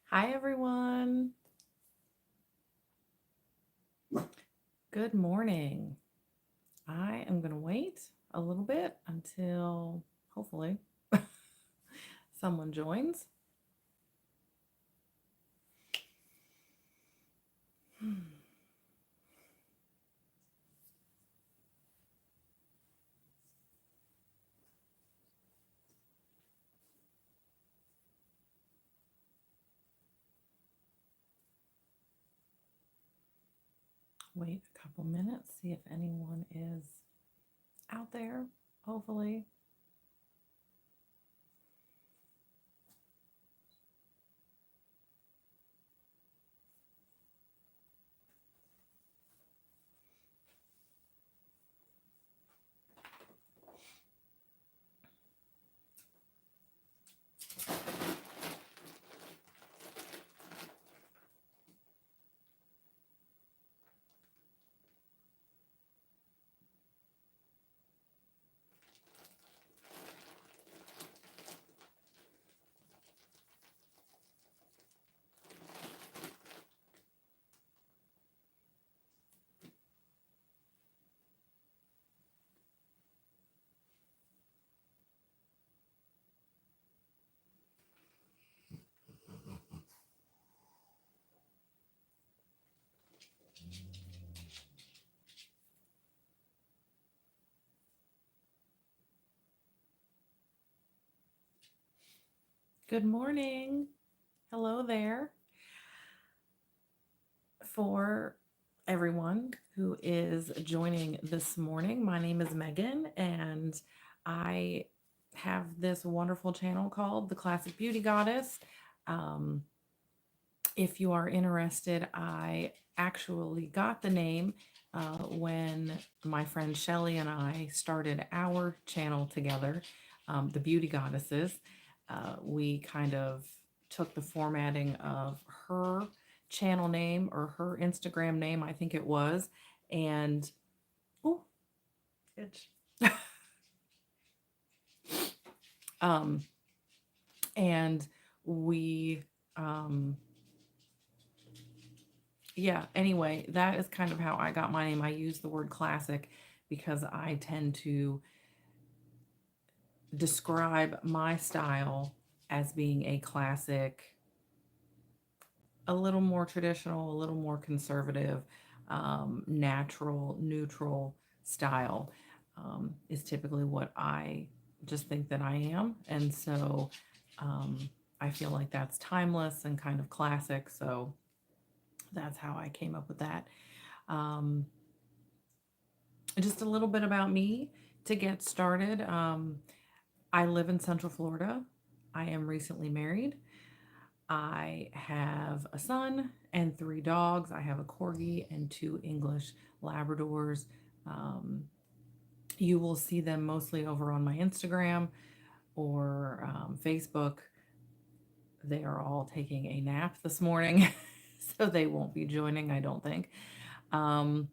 Hi, everyone. Good morning. I am going to wait a little bit until hopefully someone joins. Wait a couple minutes, see if anyone is out there. Hopefully. Good morning. Hello there. For everyone who is joining this morning, my name is Megan, and I have this wonderful channel called The Classic Beauty Goddess. Um, if you are interested, I actually got the name when my friend Shelly and I started our channel together, The Beauty Goddesses. We kind of took the formatting of her channel name or her Instagram name, I think it was, and oh, itch. um, and we yeah, anyway, that is kind of how I got my name. I use the word classic because I tend to describe my style as being a classic, a little more traditional, a little more conservative, natural, neutral style is typically what I just think that I am. And so um, I feel like that's timeless and kind of classic. So that's how I came up with that. Um, just a little bit about me to get started. I live in Central Florida. I am recently married. I have a son and three dogs. I have a corgi and two English Labradors. Um, you will see them mostly over on my Instagram or Facebook. They are all taking a nap this morning, so they won't be joining, I don't think. Um,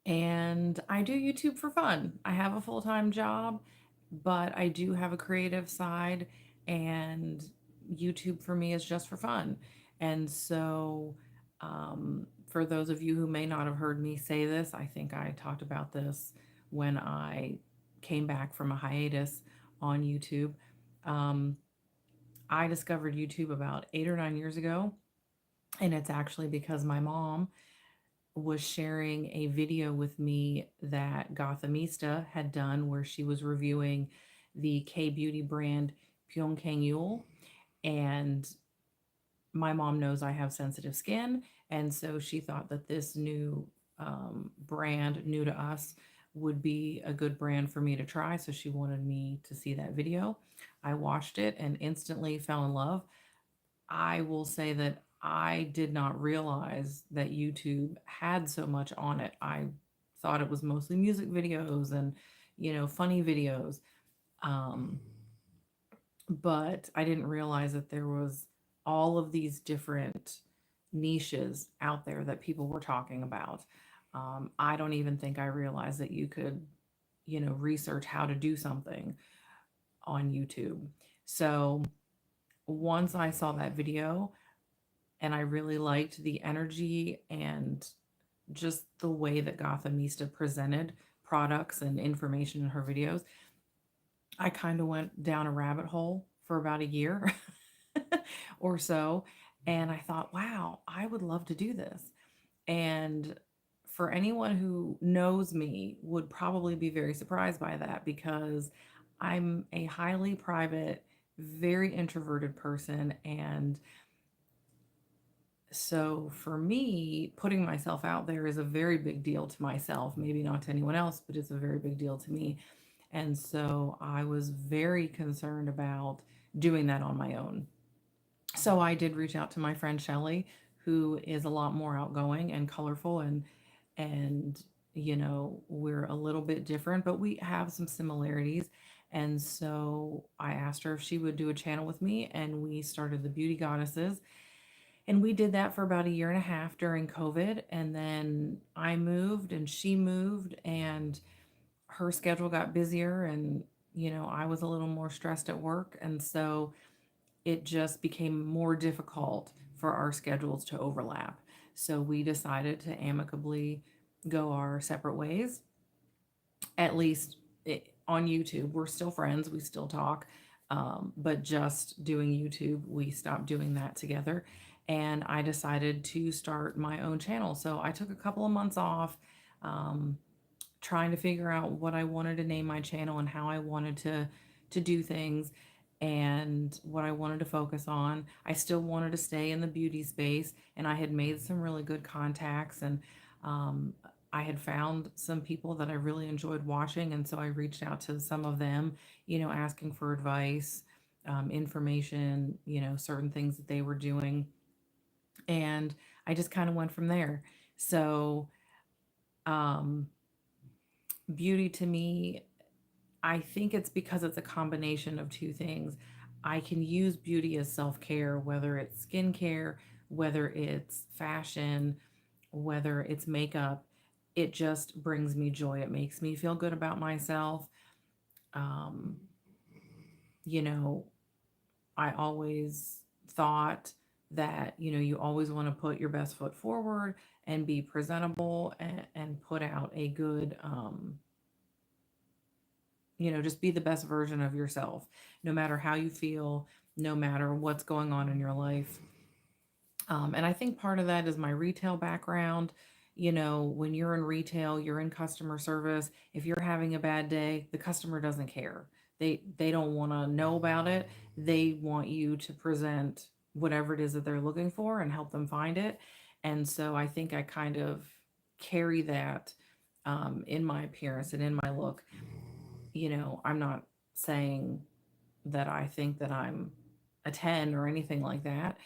and I do YouTube for fun. I have a full time job, but I do have a creative side, and YouTube for me is just for fun. And so, for those of you who may not have heard me say this, I think I talked about this when I came back from a hiatus on YouTube. Um, I discovered YouTube about 8 or 9 years ago, and it's actually because my mom was sharing a video with me that Gothamista had done where she was reviewing the K beauty brand Pyongkang Yule. And my mom knows I have sensitive skin. And so she thought that this new brand, new to us, would be a good brand for me to try. So she wanted me to see that video. I watched it and instantly fell in love. I will say that I did not realize that YouTube had so much on it. I thought it was mostly music videos and, funny videos. Um, but I didn't realize that there was all of these different niches out there that people were talking about. I don't even think I realized that you could, research how to do something on YouTube. So once I saw that video and I really liked the energy and just the way that Gothamista presented products and information in her videos, I kind of went down a rabbit hole for about a year or so. And I thought, wow, I would love to do this. And for anyone who knows me would probably be very surprised by that because I'm a highly private, very introverted person. And so for me, putting myself out there is a very big deal to myself, maybe not to anyone else, but it's a very big deal to me. And so I was very concerned about doing that on my own. So I did reach out to my friend Shelly, who is a lot more outgoing and colorful and we're a little bit different, but we have some similarities. And so I asked her if she would do a channel with me, and we started the Beauty Goddesses. And we did that for about a year and a half during COVID. And then I moved and she moved, and her schedule got busier. And, I was a little more stressed at work. And so it just became more difficult for our schedules to overlap. So we decided to amicably go our separate ways, at least on YouTube. We're still friends, we still talk, but just doing YouTube, we stopped doing that together. And I decided to start my own channel. So I took a couple of months off, um, trying to figure out what I wanted to name my channel and how I wanted to do things and what I wanted to focus on. I still wanted to stay in the beauty space, and I had made some really good contacts, and um, I had found some people that I really enjoyed watching, and so I reached out to some of them, asking for advice, information, certain things that they were doing, and I just kind of went from there. So, um, beauty to me, I think it's because it's a combination of two things. I can use beauty as self care, whether it's skincare, whether it's fashion, whether it's makeup. It just brings me joy. It makes me feel good about myself. Um, you know, I always thought that, you always want to put your best foot forward and be presentable and put out a good, just be the best version of yourself, no matter how you feel, no matter what's going on in your life. And I think part of that is my retail background. When you're in retail, you're in customer service. If you're having a bad day, the customer doesn't care. They don't want to know about it. They want you to present whatever it is that they're looking for and help them find it. And so I think I kind of carry that in my appearance and in my look. I'm not saying that I think that I'm a 10 or anything like that.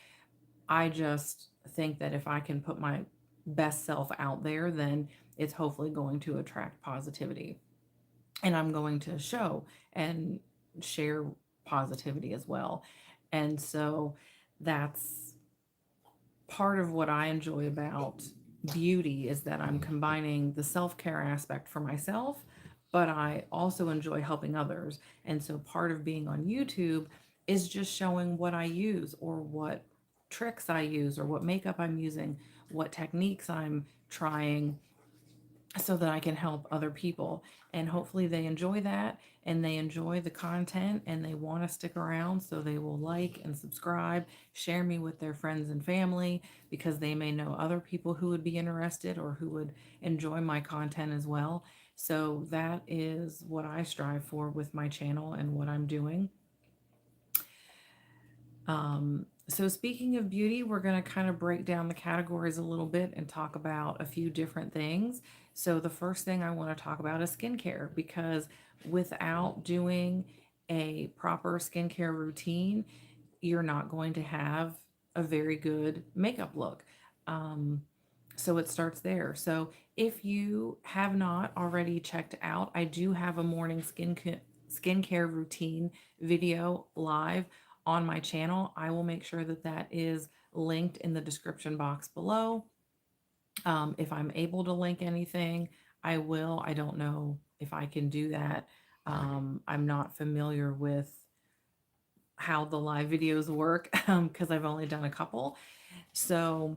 I just think that if I can put my best self out there, then it's hopefully going to attract positivity. And I'm going to show and share positivity as well. And so that's part of what I enjoy about beauty is that I'm combining the self-care aspect for myself, but I also enjoy helping others. And so part of being on YouTube is just showing what I use or what tricks I use or what makeup I'm using, what techniques I'm trying so that I can help other people. And hopefully they enjoy that and they enjoy the content and they want to stick around. So they will like and subscribe, share me with their friends and family because they may know other people who would be interested or who would enjoy my content as well. So that is what I strive for with my channel and what I'm doing. So speaking of beauty, we're going to kind of break down the categories a little bit and talk about a few different things. So the first thing I want to talk about is skincare because without doing a proper skincare routine, you're not going to have a very good makeup look. Um, so it starts there. So if you have not already checked out, I do have a morning skincare routine video live on my channel. I will make sure that that is linked in the description box below. If I'm able to link anything, I will. I don't know if I can do that. I'm not familiar with how the live videos work because I've only done a couple. So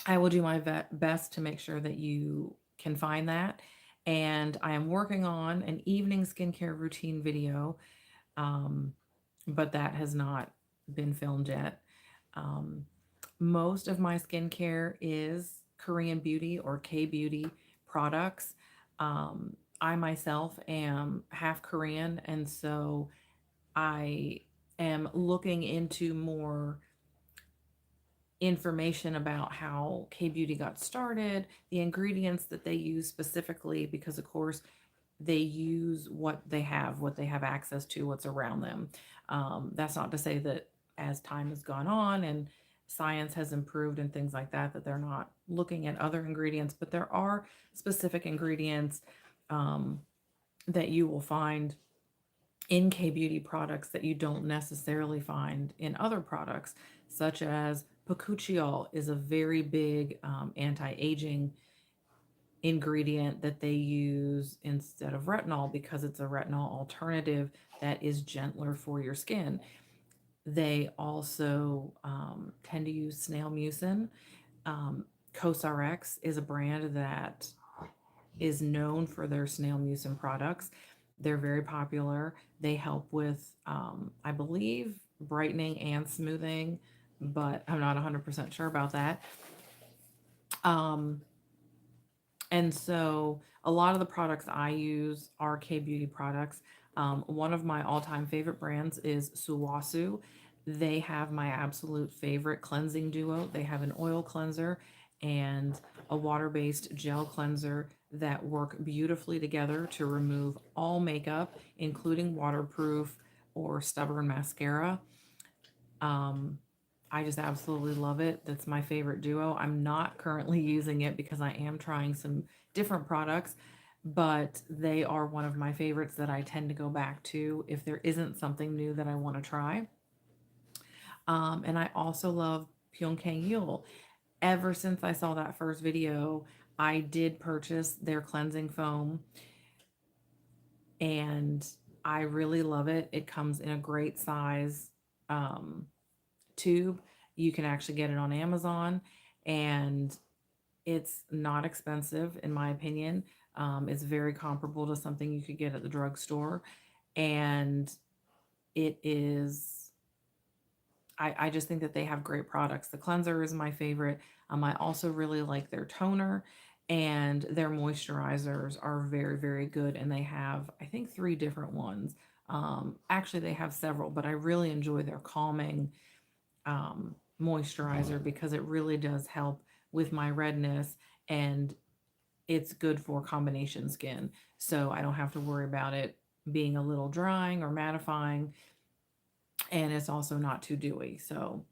I will do my best to make sure that you can find that. And I am working on an evening skincare routine video, um, but that has not been filmed yet. Um, most of my skincare is Korean beauty or K beauty products. I myself am half Korean, and so I am looking into more information about how K beauty got started, the ingredients that they use specifically, because of course they use what they have access to, what's around them. That's not to say that as time has gone on and science has improved and things like that, that they're not looking at other ingredients, but there are specific ingredients um, that you will find in K beauty products that you don't necessarily find in other products, such as bakuchiol is a very big anti-aging ingredient that they use instead of retinol because it's a retinol alternative that is gentler for your skin. They also tend to use snail mucin. Um, Cosrx is a brand that is known for their snail mucin products. They're very popular. They help with, I believe, brightening and smoothing, but I'm not 100% sure about that. Um, and so a lot of the products I use are K Beauty products. One of my all time favorite brands is Suwasu. They have my absolute favorite cleansing duo. They have an oil cleanser and a water based gel cleanser that work beautifully together to remove all makeup, including waterproof or stubborn mascara. Um, I just absolutely love it. That's my favorite duo. I'm not currently using it because I am trying some different products, but they are one of my favorites that I tend to go back to if there isn't something new that I want to try. And I also love Pyeongkang Yul. Ever since I saw that first video, I did purchase their cleansing foam and I really love it. It comes in a great size. Um, Tube. You can actually get it on Amazon, and it's not expensive, in my opinion. It's very comparable to something you could get at the drugstore, and it is. I just think that they have great products. The cleanser is my favorite. I also really like their toner, and their moisturizers are very, very good. And they have, I think, three different ones. Actually, they have several, but I really enjoy their calming moisturizer because it really does help with my redness and it's good for combination skin. So I don't have to worry about it being a little drying or mattifying. And it's also not too dewy. So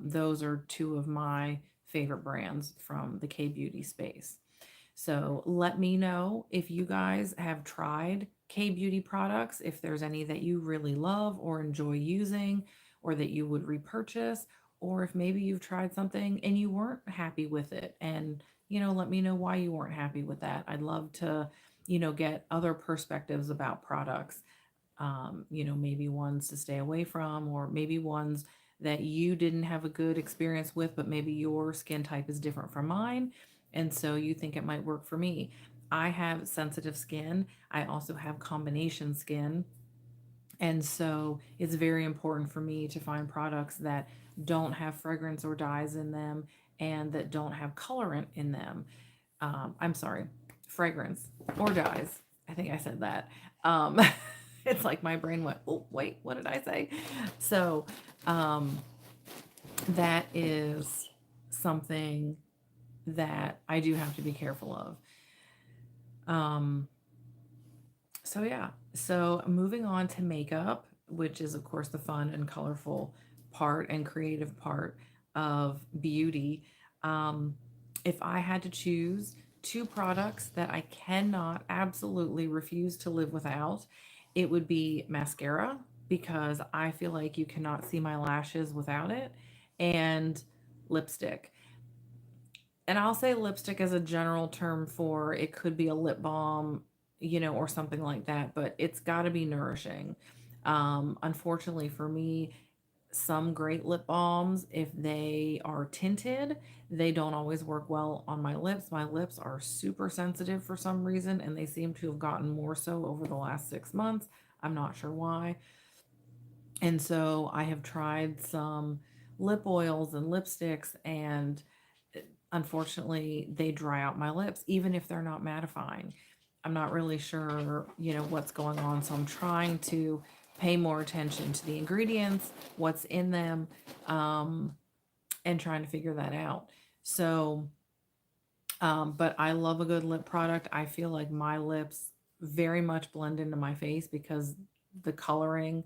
those are two of my favorite brands from the K beauty space. So let me know if you guys have tried K beauty products, if there's any that you really love or enjoy using, or that you would repurchase, or if maybe you've tried something and you weren't happy with it. And, let me know why you weren't happy with that. I'd love to, get other perspectives about products. Maybe ones to stay away from, or maybe ones that you didn't have a good experience with, but maybe your skin type is different from mine. And so you think it might work for me. I have sensitive skin. I also have combination skin. And so it's very important for me to find products that don't have fragrance or dyes in them and that don't have colorant in them. I'm sorry, fragrance or dyes. I think I said that. Um, it's like my brain went, oh, wait, what did I say? So um, that is something that I do have to be careful of. Um, so yeah, so moving on to makeup, which is of course the fun and colorful part and creative part of beauty. Um, if I had to choose two products that I cannot absolutely refuse to live without, it would be mascara because I feel like you cannot see my lashes without it, and lipstick. And I'll say lipstick as a general term for it could be a lip balm, or something like that, but it's got to be nourishing. Unfortunately for me, some great lip balms, if they are tinted, they don't always work well on my lips. My lips are super sensitive for some reason, and they seem to have gotten more so over the last 6 months. I'm not sure why. And so I have tried some lip oils and lipsticks, and unfortunately, they dry out my lips, even if they're not mattifying. I'm not really sure, what's going on. So I'm trying to pay more attention to the ingredients, what's in them, um, and trying to figure that out. So, but I love a good lip product. I feel like my lips very much blend into my face because the coloring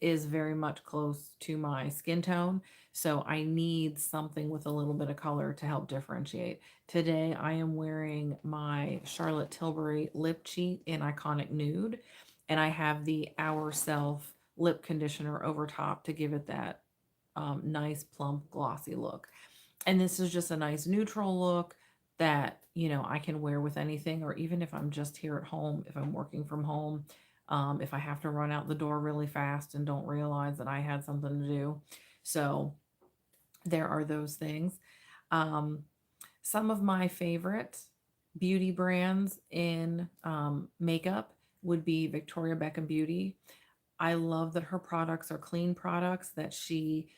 is very much close to my skin tone. So I need something with a little bit of color to help differentiate. Today I am wearing my Charlotte Tilbury Lip Cheat in Iconic Nude, and I have the Our Self lip conditioner over top to give it that nice plump glossy look. And this is just a nice neutral look that, I can wear with anything, or even if I'm just here at home, if I'm working from home, if I have to run out the door really fast and don't realize that I had something to do. So there are those things. Um, some of my favorite beauty brands in makeup would be Victoria Beckham Beauty. I love that her products are clean products, that she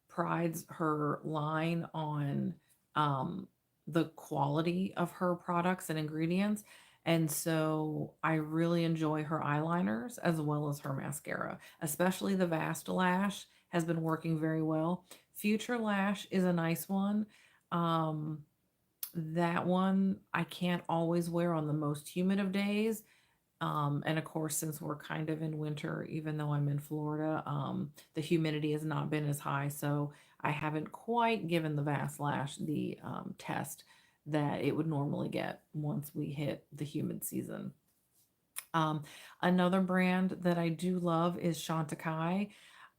prides her line on um, the quality of her products and ingredients. And so I really enjoy her eyeliners as well as her mascara, especially the Vasta Lash has been working very well. Future Lash is a nice one. Um, that one I can't always wear on the most humid of days, and of course, since we're kind of in winter, even though I'm in Florida, the humidity has not been as high. So I haven't quite given the Vast Lash the test that it would normally get once we hit the humid season. Um, Another brand that I do love is Chantecaille.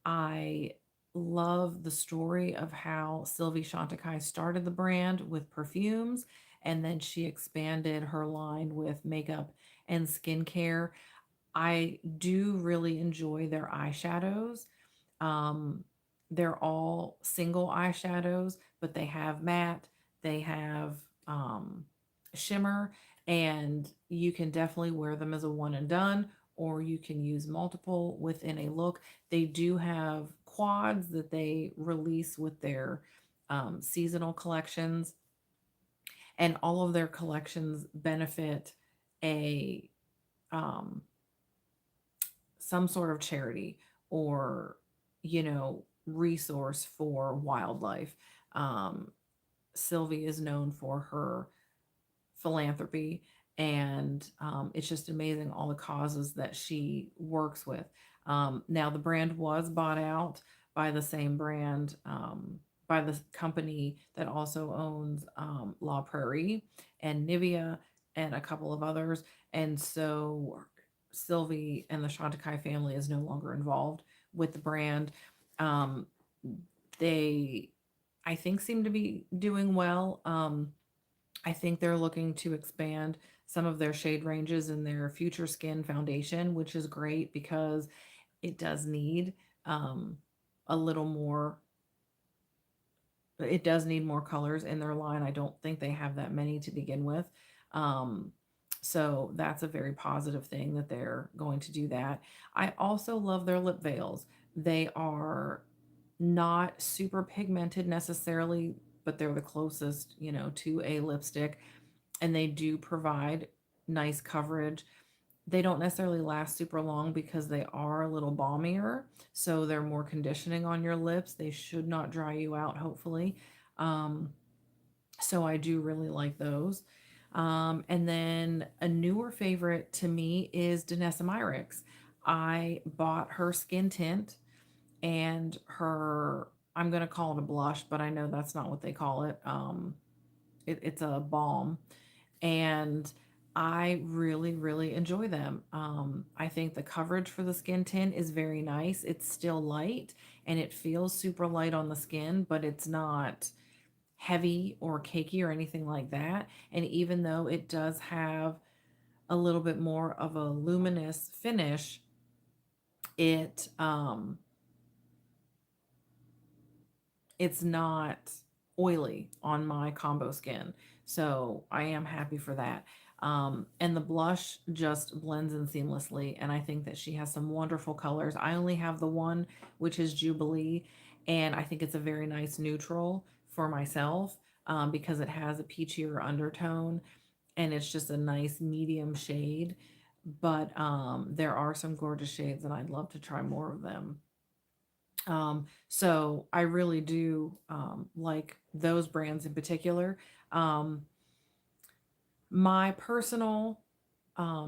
I love the story of how Sylvie Chantecaille started the brand with perfumes, and then she expanded her line with makeup and skincare. I do really enjoy their eyeshadows. Um, they're all single eyeshadows, but they have matte, they have um, shimmer, and you can definitely wear them as a one and done, or you can use multiple within a look. They do have quads that they release with their seasonal collections, and all of their collections benefit a um, some sort of charity or resource for wildlife. um, Sylvie is known for her philanthropy, and it's just amazing all the causes that she works with. Now the brand was bought out by the same brand, by the company that also owns La Prairie and Nivea and a couple of others, and so Sylvie and the Chantecaille family is no longer involved with the brand. Um, they, I think, seem to be doing well. I think they're looking to expand some of their shade ranges in their Future Skin foundation, which is great because it does need um, a little more. It does need more colors in their line. I don't think they have that many to begin with. Um, so that's a very positive thing that they're going to do that. I also love their lip veils. They are not super pigmented necessarily, but they're the closest, to a lipstick, and they do provide nice coverage. They don't necessarily last super long because they are a little balmier, so they're more conditioning on your lips. They should not dry you out, hopefully. Um, so I do really like those. And then a newer favorite to me is Danessa Myricks. I bought her skin tint and her, I'm going to call it a blush, but I know that's not what they call it. It's a balm, and I really, really enjoy them. I think the coverage for the skin tint is very nice. It's still light and it feels super light on the skin, but it's not heavy or cakey or anything like that. And even though it does have a little bit more of a luminous finish, it it's not oily on my combo skin. So I am happy for that. And the blush just blends in seamlessly. And I think that she has some wonderful colors. I only have the one, which is Jubilee. And I think it's a very nice neutral for myself, because it has a peachier undertone and it's just a nice medium shade. But there are some gorgeous shades and I'd love to try more of them. So I really do like those brands in particular. Um, my personal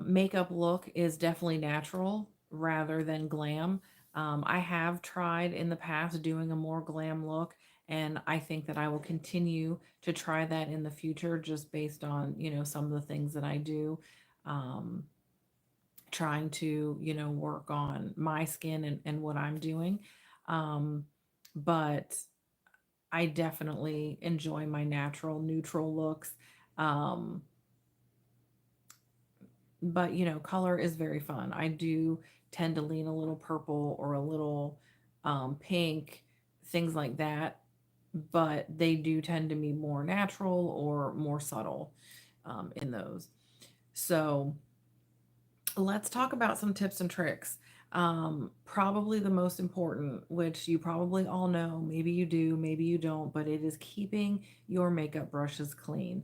makeup look is definitely natural rather than glam. I have tried in the past doing a more glam look, and I think that I will continue to try that in the future just based on, some of the things that I do. Um, Trying to, work on my skin and what I'm doing. Um, but I definitely enjoy my natural neutral looks. Um, but color is very fun. I do tend to lean a little purple or a little pink, things like that. But they do tend to be more natural or more subtle in those. So let's talk about some tips and tricks. Probably the most important, which you probably all know, maybe you do, maybe you don't, but it is keeping your makeup brushes clean.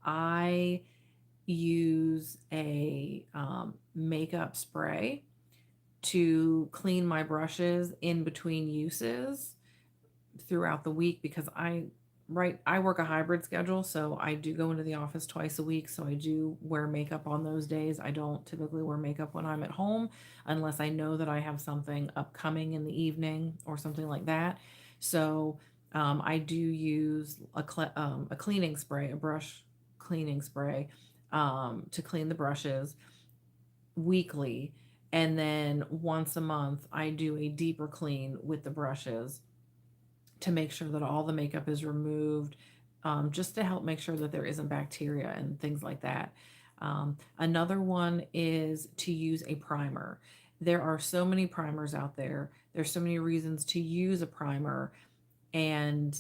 I use a makeup spray to clean my brushes in between uses throughout the week because I work a hybrid schedule, so I do go into the office twice a week, so I do wear makeup on those days. I don't typically wear makeup when I'm at home unless I know that I have something upcoming in the evening or something like that. So I do use a cleaning spray, a brush cleaning spray, to clean the brushes weekly. And then once a month, I do a deeper clean with the brushes to make sure that all the makeup is removed, just to help make sure that there isn't bacteria and things like that. Another one is to use a primer. There are so many primers out there. There's so many reasons to use a primer, and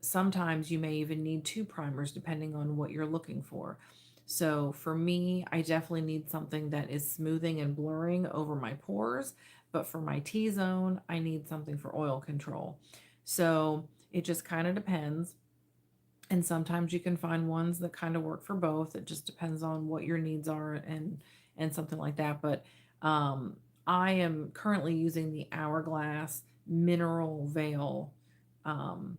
sometimes you may even need two primers depending on what you're looking for. So for me, I definitely need something that is smoothing and blurring over my pores, but for my T-zone, I need something for oil control. So it just kind of depends. And sometimes you can find ones that kind of work for both. It just depends on what your needs are and something like that. But um, I am currently using the Hourglass Mineral Veil um,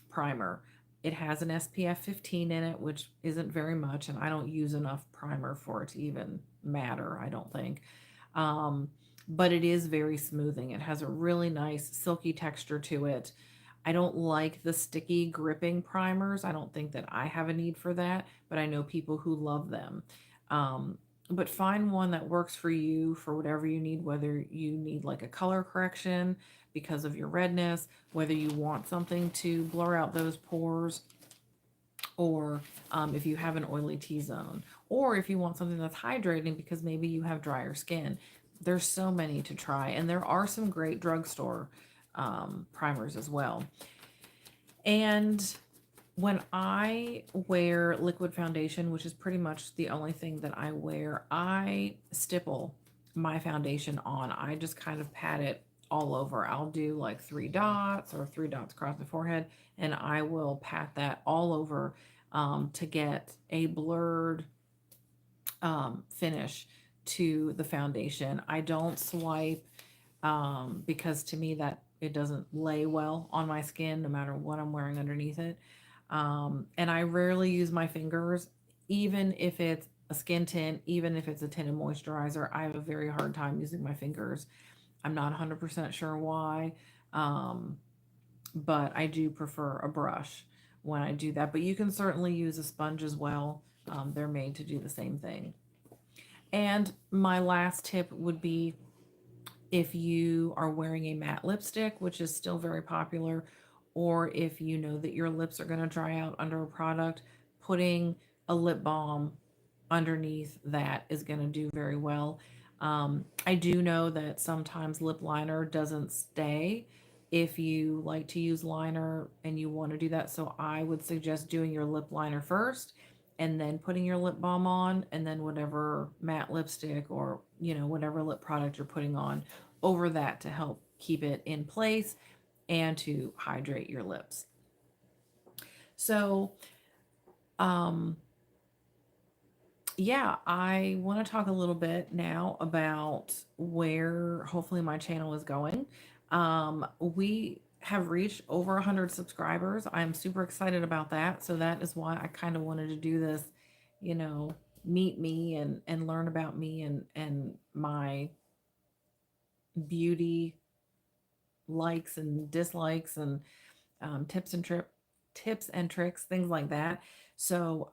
primer. It has an SPF 15 in it, which isn't very much, and I don't use enough primer for it to even matter, I don't think. Um, but it is very smoothing. It has a really nice silky texture to it. I don't like the sticky gripping primers. I don't think that I have a need for that, but I know people who love them. Um, but find one that works for you for whatever you need, whether you need like a color correction because of your redness, whether you want something to blur out those pores, or if you have an oily T-zone, or if you want something that's hydrating because maybe you have drier skin. There's so many to try, and there are some great drugstore primers as well. And when I wear liquid foundation, which is pretty much the only thing that I wear, I stipple my foundation on. I just kind of pat it all over. I'll do like 3 dots or 3 dots across the forehead, and I will pat that all over to get a blurred finish to the foundation. I don't swipe because to me that it doesn't lay well on my skin no matter what I'm wearing underneath it. And I rarely use my fingers, even if it's a skin tint, even if it's a tinted moisturizer. I have a very hard time using my fingers. I'm not 100% sure why, um, but I do prefer a brush when I do that. But you can certainly use a sponge as well. They're made to do the same thing. And my last tip would be, if you are wearing a matte lipstick, which is still very popular, or if you know that your lips are going to dry out under a product, putting a lip balm underneath that is going to do very well. I do know that sometimes lip liner doesn't stay if you like to use liner and you want to do that. So I would suggest doing your lip liner first and then putting your lip balm on, and then whatever matte lipstick or, whatever lip product you're putting on over that to help keep it in place and to hydrate your lips. So, um, yeah, I want to talk a little bit now about where hopefully my channel is going. We have reached over 100 subscribers. I'm super excited about that. So that is why I kind of wanted to do this, you know, meet me and learn about me and my beauty likes and dislikes and tips and tricks, things like that. So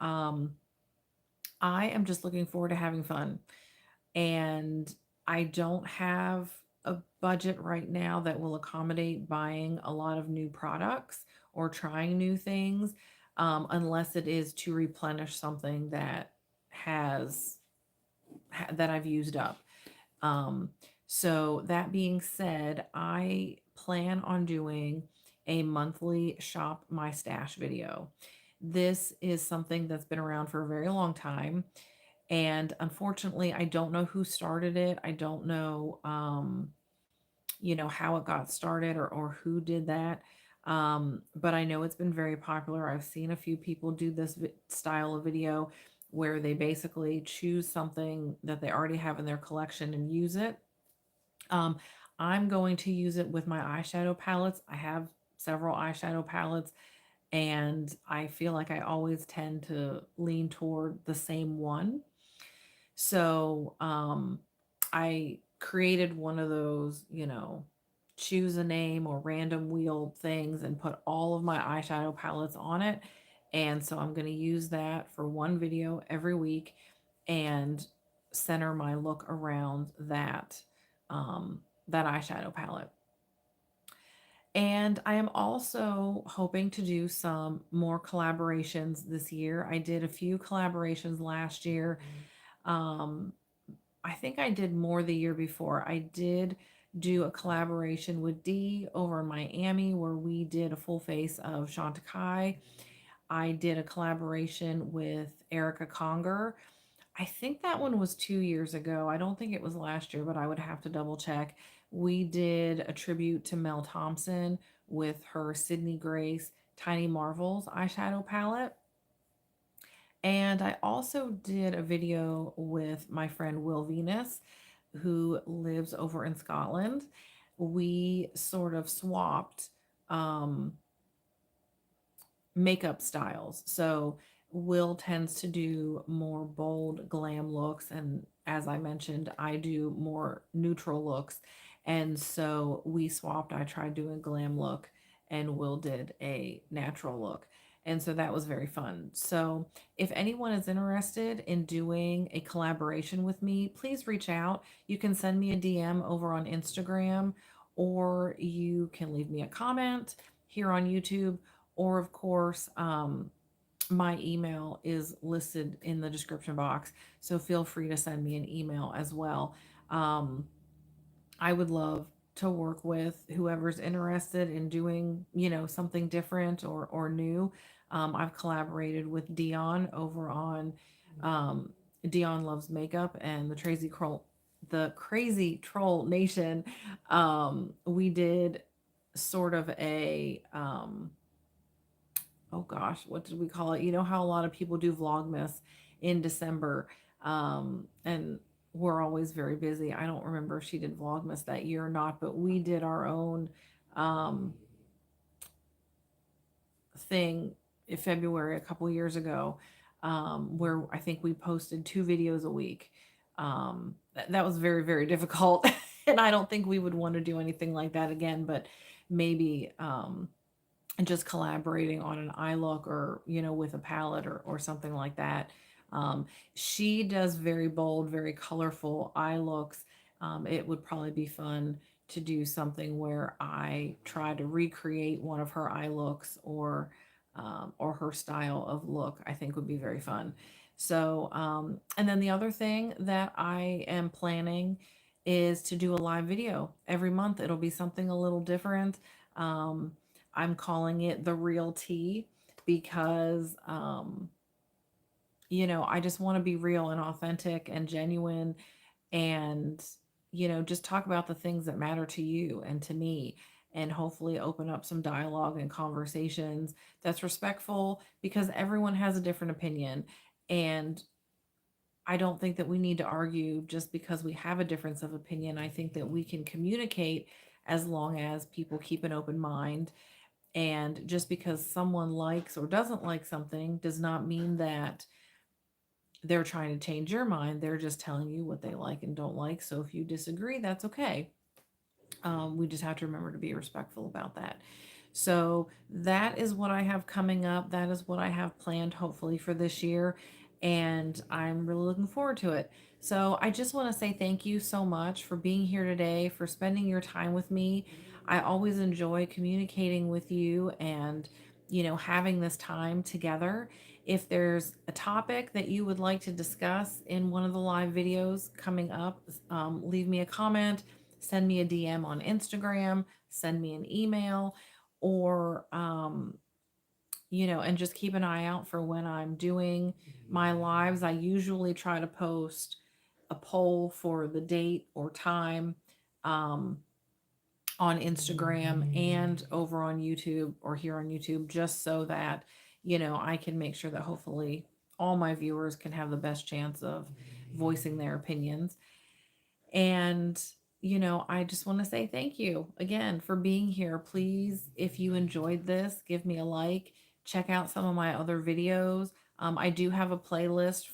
I am just looking forward to having fun. And I don't have a budget right now that will accommodate buying a lot of new products or trying new things, unless it is to replenish something that has that I've used up. Um, so that being said, I plan on doing a monthly shop my stash video. This is something that's been around for a very long time. And unfortunately, I don't know who started it. I don't know, how it got started or who did that. But I know it's been very popular. I've seen a few people do this style of video where they basically choose something that they already have in their collection and use it. Um, I'm going to use it with my eyeshadow palettes. I have several eyeshadow palettes, and I feel like I always tend to lean toward the same one. So I created one of those, choose a name or random wheel things and put all of my eyeshadow palettes on it. And so I'm going to use that for one video every week and center my look around that eyeshadow palette. And I am also hoping to do some more collaborations this year. I did a few collaborations last year. Um, I think I did more the year before. I did do a collaboration with Dee over in Miami where we did a full face of Chantecaille. I did a collaboration with Erica Conger. I think that one was 2 years ago. I don't think it was last year, but I would have to double check. We did a tribute to Mel Thompson with her Sydney Grace Tiny Marvels eyeshadow palette. And I also did a video with my friend Will Venus, who lives over in Scotland. We sort of swapped um, makeup styles. So Will tends to do more bold glam looks. And as I mentioned, I do more neutral looks. And so we swapped. I tried doing a glam look, and Will did a natural look. And so that was very fun. So if anyone is interested in doing a collaboration with me, please reach out. You can send me a DM over on Instagram, or you can leave me a comment here on YouTube, or of course, my email is listed in the description box. So feel free to send me an email as well. Um, I would love to work with whoever's interested in doing, something different or new. I've collaborated with Dion over on um, Dion Loves Makeup and the Crazy Troll Nation. We did sort of a oh gosh, what did we call it? You know how a lot of people do Vlogmas in December, and we're always very busy. I don't remember if she did Vlogmas that year or not, but we did our own um, thing in February a couple years ago, where I think we posted 2 videos a week. That was very, very difficult. And I don't think we would want to do anything like that again, but maybe and just collaborating on an eye look or, with a palette or something like that. She does very bold, very colorful eye looks. It would probably be fun to do something where I try to recreate one of her eye looks or her style of look. I think would be very fun. So, and then the other thing that I am planning is to do a live video every month. It'll be something a little different. Um, I'm calling it the real tea because, I just want to be real and authentic and genuine and, just talk about the things that matter to you and to me and hopefully open up some dialogue and conversations that's respectful because everyone has a different opinion. And I don't think that we need to argue just because we have a difference of opinion. I think that we can communicate as long as people keep an open mind. And just because someone likes or doesn't like something does not mean that they're trying to change your mind. They're just telling you what they like and don't like. So if you disagree, that's okay. We just have to remember to be respectful about that. So that is what I have coming up. That is what I have planned, hopefully, for this year. And I'm really looking forward to it. So I just want to say thank you so much for being here today, for spending your time with me. I always enjoy communicating with you and, having this time together. If there's a topic that you would like to discuss in one of the live videos coming up, leave me a comment, send me a DM on Instagram, send me an email, or, and just keep an eye out for when I'm doing my lives. I usually try to post a poll for the date or time um, on Instagram and over on YouTube or here on YouTube, just so that, I can make sure that hopefully all my viewers can have the best chance of voicing their opinions. And, I just want to say thank you again for being here. Please, if you enjoyed this, give me a like. Check out some of my other videos. I do have a playlist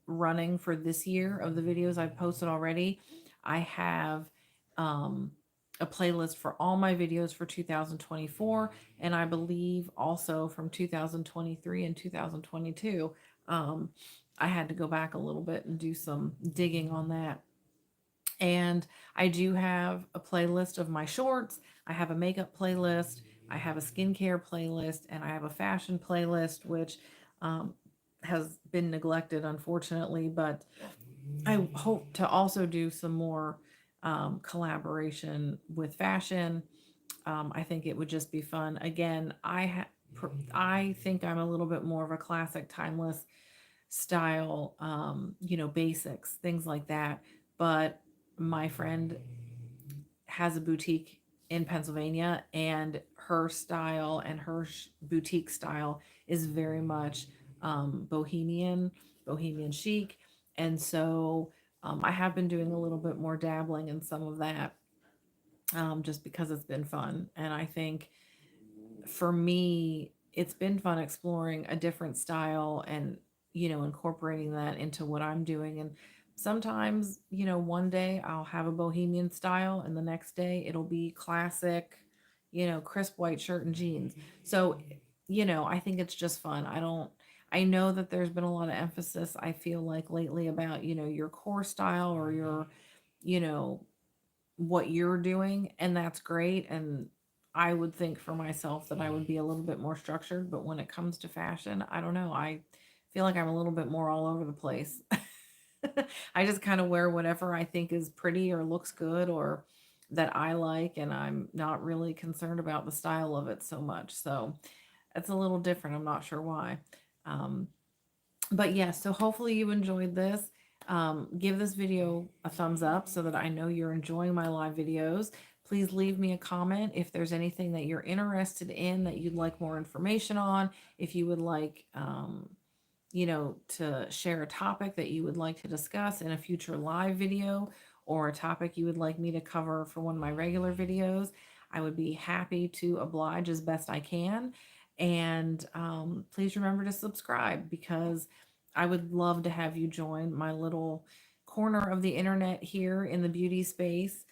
running for this year of the videos I've posted already. I have um, a playlist for all my videos for 2024, and I believe also from 2023 and 2022. I had to go back a little bit and do some digging on that, and I do have a playlist of my shorts. I have a makeup playlist. I have a skincare playlist. And I have a fashion playlist, which um, has been neglected, unfortunately. But I hope to also do some more collaboration with fashion. I think it would just be fun. Again, I think I'm a little bit more of a classic, timeless style, basics, things like that. But my friend has a boutique in Pennsylvania, and her style and her boutique style is very much bohemian chic. And so I have been doing a little bit more dabbling in some of that, just because it's been fun. And I think for me, it's been fun exploring a different style and, incorporating that into what I'm doing. And sometimes, one day I'll have a bohemian style and the next day it'll be classic, crisp white shirt and jeans. So, I think it's just fun. I know that there's been a lot of emphasis, I feel like lately, about, your core style or your, you know, what you're doing, and that's great. And I would think for myself that I would be a little bit more structured, but when it comes to fashion, I don't know. I feel like I'm a little bit more all over the place. I just kind of wear whatever I think is pretty or looks good or that I like, and I'm not really concerned about the style of it so much. So it's a little different. I'm not sure why. Um, but yeah, so hopefully you enjoyed this. Give this video a thumbs up so that I know you're enjoying my live videos. Please leave me a comment if there's anything that you're interested in that you'd like more information on. If you would like, to share a topic that you would like to discuss in a future live video, or a topic you would like me to cover for one of my regular videos, I would be happy to oblige as best I can. And please remember to subscribe, because I would love to have you join my little corner of the internet here in the beauty space.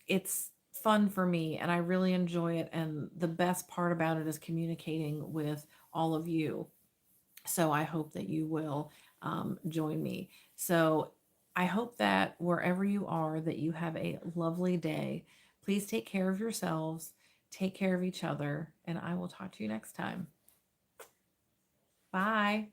It's fun for me and I really enjoy it. And the best part about it is communicating with all of you. So I hope that you will join me. So I hope that wherever you are, that you have a lovely day. Please take care of yourselves, take care of each other, and I will talk to you next time. Bye.